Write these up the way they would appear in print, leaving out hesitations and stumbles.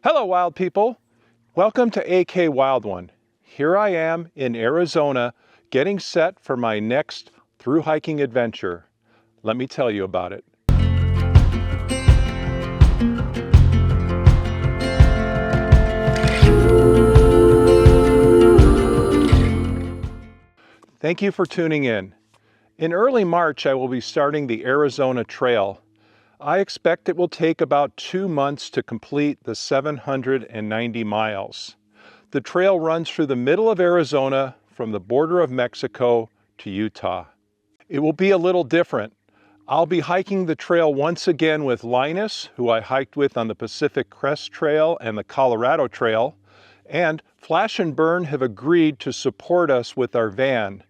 Hello, wild people. Welcome to AK Wild One. Here I am in Arizona getting set for my next through hiking adventure. Let me tell you about it. Thank you for tuning in. In early March, I will be starting the Arizona Trail. I expect it will take about 2 months to complete the 790 miles. The trail runs through the middle of Arizona from the border of Mexico to Utah. It will be a little different. I'll be hiking the trail once again with Linus, who I hiked with on the Pacific Crest Trail and the Colorado Trail, and Flash and Burn have agreed to support us with our van.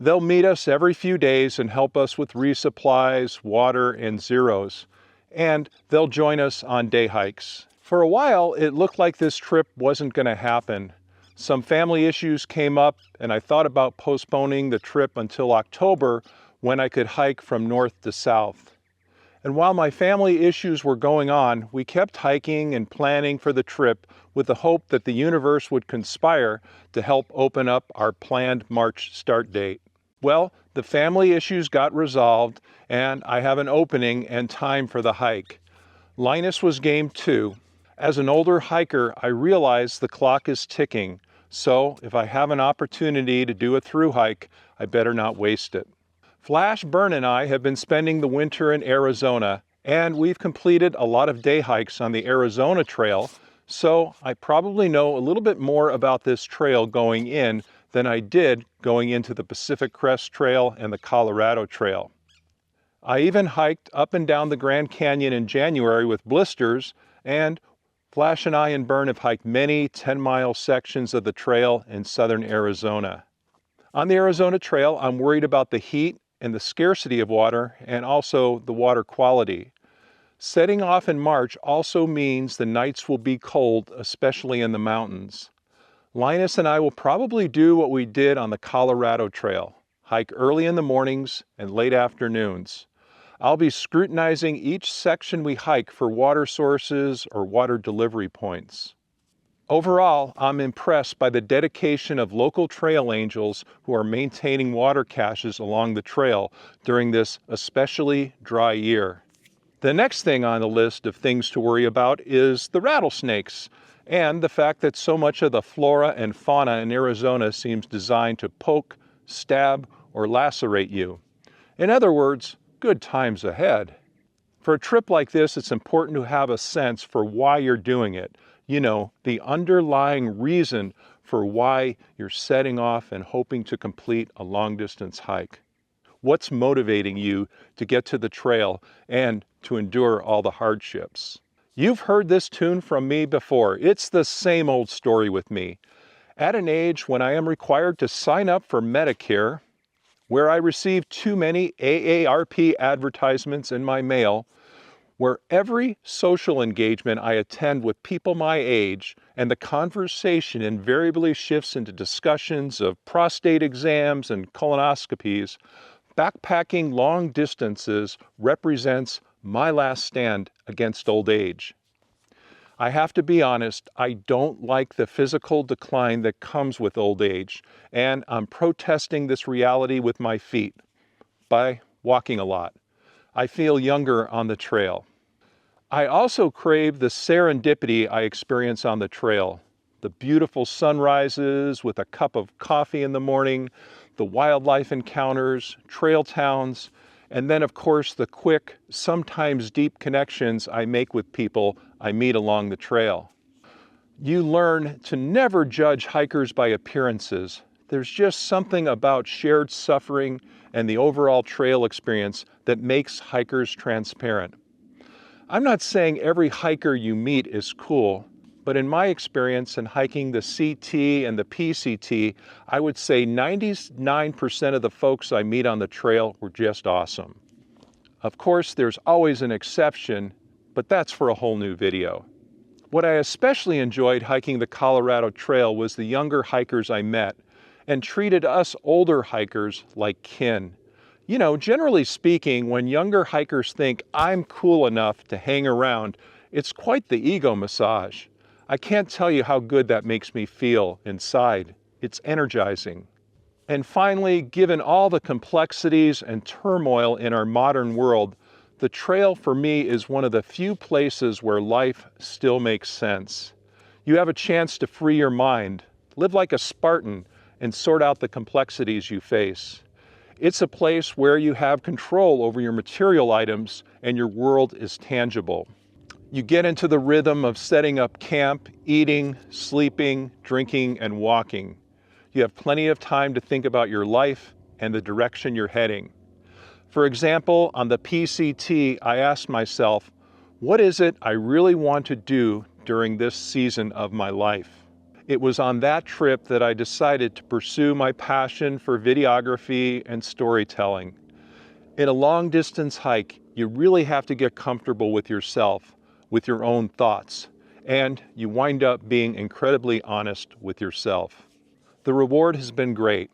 They'll meet us every few days and help us with resupplies, water, and zeros. And they'll join us on day hikes. For a while, it looked like this trip wasn't going to happen. Some family issues came up, and I thought about postponing the trip until October when I could hike from north to south. And while my family issues were going on, we kept hiking and planning for the trip with the hope that the universe would conspire to help open up our planned March start date. Well, the family issues got resolved, and I have an opening and time for the hike. Linus was game too. As an older hiker, I realize the clock is ticking, so if I have an opportunity to do a through hike, I better not waste it. Flash, Burn, and I have been spending the winter in Arizona, and we've completed a lot of day hikes on the Arizona Trail, so I probably know a little bit more about this trail going in than I did going into the Pacific Crest Trail and the Colorado Trail. I even hiked up and down the Grand Canyon in January with blisters, and Flash and I and Burn have hiked many 10-mile sections of the trail in southern Arizona. On the Arizona Trail, I'm worried about the heat and the scarcity of water, and also the water quality. Setting off in March also means the nights will be cold, especially in the mountains. Linus and I will probably do what we did on the Colorado Trail, hike early in the mornings and late afternoons. I'll be scrutinizing each section we hike for water sources or water delivery points. Overall, I'm impressed by the dedication of local trail angels who are maintaining water caches along the trail during this especially dry year. The next thing on the list of things to worry about is the rattlesnakes, and the fact that so much of the flora and fauna in Arizona seems designed to poke, stab, or lacerate you. In other words, good times ahead. For a trip like this, it's important to have a sense for why you're doing it. You know, the underlying reason for why you're setting off and hoping to complete a long-distance hike. What's motivating you to get to the trail and to endure all the hardships? You've heard this tune from me before. It's the same old story with me. At an age when I am required to sign up for Medicare, where I receive too many AARP advertisements in my mail, where every social engagement I attend with people my age and the conversation invariably shifts into discussions of prostate exams and colonoscopies, backpacking long distances represents my last stand against old age. I have to be honest, I don't like the physical decline that comes with old age, and I'm protesting this reality with my feet by walking a lot. I feel younger on the trail. I also crave the serendipity I experience on the trail. The beautiful sunrises with a cup of coffee in the morning, the wildlife encounters, trail towns, and then of course the quick, sometimes deep connections I make with people I meet along the trail. You learn to never judge hikers by appearances. There's just something about shared suffering and the overall trail experience that makes hikers transparent. I'm not saying every hiker you meet is cool, but in my experience in hiking the CT and the PCT, I would say 99% of the folks I meet on the trail were just awesome. Of course, there's always an exception, but that's for a whole new video. What I especially enjoyed hiking the Colorado Trail was the younger hikers I met and treated us older hikers like kin. You know, generally speaking, when younger hikers think I'm cool enough to hang around, it's quite the ego massage. I can't tell you how good that makes me feel inside. It's energizing. And finally, given all the complexities and turmoil in our modern world, the trail for me is one of the few places where life still makes sense. You have a chance to free your mind, live like a Spartan, and sort out the complexities you face. It's a place where you have control over your material items and your world is tangible. You get into the rhythm of setting up camp, eating, sleeping, drinking, and walking. You have plenty of time to think about your life and the direction you're heading. For example, on the PCT, I asked myself, what is it I really want to do during this season of my life? It was on that trip that I decided to pursue my passion for videography and storytelling. In a long-distance hike, you really have to get comfortable with yourself, with your own thoughts, and you wind up being incredibly honest with yourself. The reward has been great.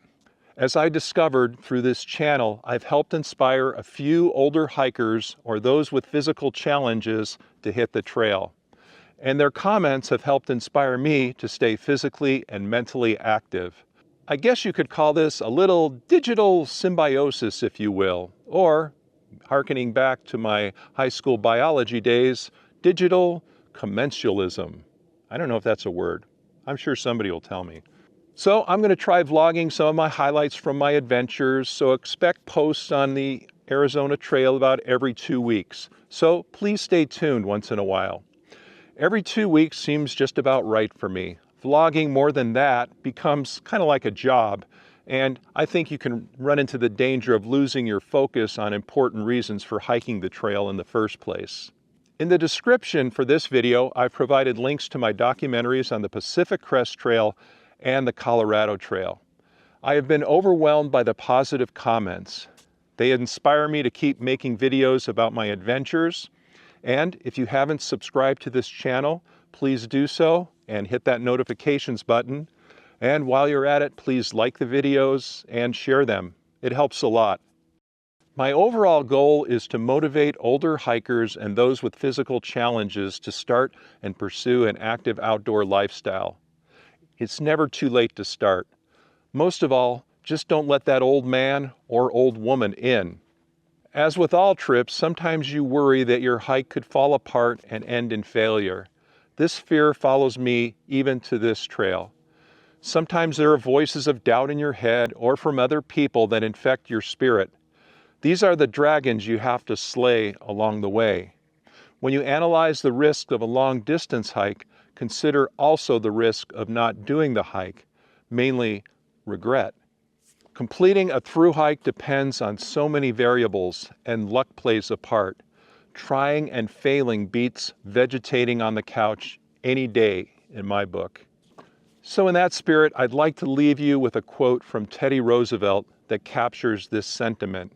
As I discovered through this channel, I've helped inspire a few older hikers or those with physical challenges to hit the trail. And their comments have helped inspire me to stay physically and mentally active. I guess you could call this a little digital symbiosis, if you will, or, hearkening back to my high school biology days, digital commensalism. I don't know if that's a word. I'm sure somebody will tell me. So I'm going to try vlogging some of my highlights from my adventures, so expect posts on the Arizona Trail about every 2 weeks. So please stay tuned once in a while. Every 2 weeks seems just about right for me. Vlogging more than that becomes kind of like a job, and I think you can run into the danger of losing your focus on important reasons for hiking the trail in the first place. In the description for this video, I've provided links to my documentaries on the Pacific Crest Trail and the Colorado Trail. I have been overwhelmed by the positive comments. They inspire me to keep making videos about my adventures. And if you haven't subscribed to this channel, please do so and hit that notifications button. And while you're at it, please like the videos and share them. It helps a lot. My overall goal is to motivate older hikers and those with physical challenges to start and pursue an active outdoor lifestyle. It's never too late to start. Most of all, just don't let that old man or old woman in. As with all trips, sometimes you worry that your hike could fall apart and end in failure. This fear follows me even to this trail. Sometimes there are voices of doubt in your head or from other people that infect your spirit. These are the dragons you have to slay along the way. When you analyze the risk of a long-distance hike, consider also the risk of not doing the hike, mainly regret. Completing a through hike depends on so many variables, and luck plays a part. Trying and failing beats vegetating on the couch any day in my book. So in that spirit, I'd like to leave you with a quote from Teddy Roosevelt that captures this sentiment.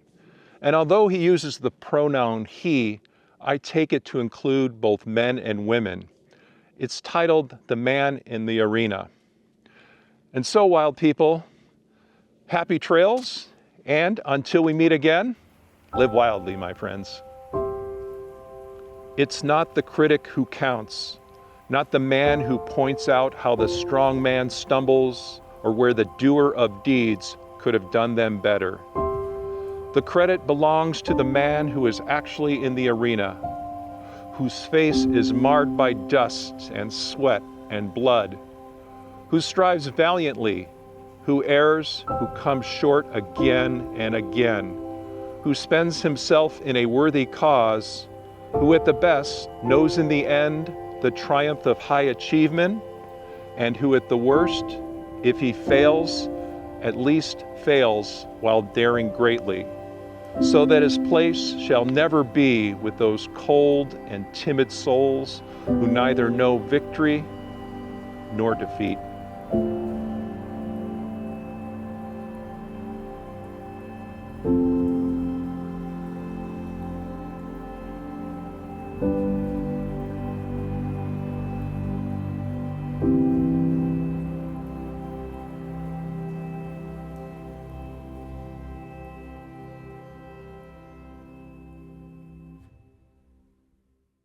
And although he uses the pronoun he, I take it to include both men and women. It's titled "The Man in the Arena." And so, wild people, happy trails, and until we meet again, live wildly, my friends. It's not the critic who counts, not the man who points out how the strong man stumbles or where the doer of deeds could have done them better. The credit belongs to the man who is actually in the arena, whose face is marred by dust and sweat and blood, who strives valiantly, who errs, who comes short again and again, who spends himself in a worthy cause, who at the best knows in the end the triumph of high achievement, and who at the worst, if he fails, at least fails while daring greatly, so that his place shall never be with those cold and timid souls who neither know victory nor defeat.